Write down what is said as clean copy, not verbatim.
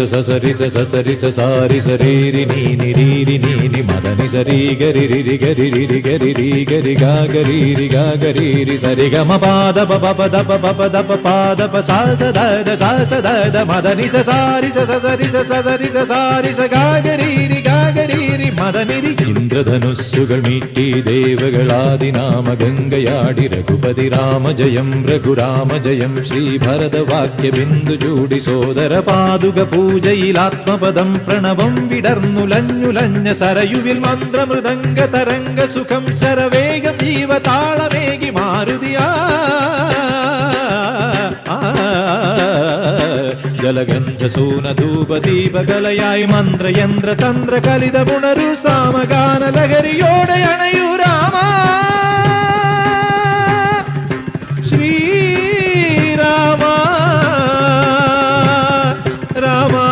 സസരി സസരി സസാരി സരീരി നീനി രീരി നീനി മദനി സരി ഗരി രി ഗരി രി ഗരി രി ഗരി ഗാ ഗരി രി ഗാ ഗരി രി സരി ഗ മ പാദ പ പ പ ദ പ പ പ ദ പ പാദ പ സ സ ദ ദ മദനി സസാരി സസരി സസരി സസാരി സ ഗാ ഗരി രി ഗാ ഗരി രി മദനി രി. ഇന്ദ്രധനുസ്സുകൾ മീട്ടി ദേവകളാദിനാമ ഗംഗയാടി രഘുപതി രാമ ജയം രഘുരാമ ജയം ശ്രീഭരതവാക്യ ബിന്ദു ചൂടി സോദര പാതുക പൂജയിലാത്മപദം പ്രണവം വിടർന്നുലഞ്ഞുലഞ്ഞ സരയുവിൽ മന്ത്രമൃദംഗ തരംഗ സുഖം ശരവേഗം ജീവതാളമേകി മാരുതിയാ ജലഗന്ധ സൂനധൂപദീപകലയായി മന്ത്രയന്ത്ര തന്ത്ര കലിത പുണരു സാമഗാന ലഹരിയോടെ അണയൂ രാമ ശ്രീ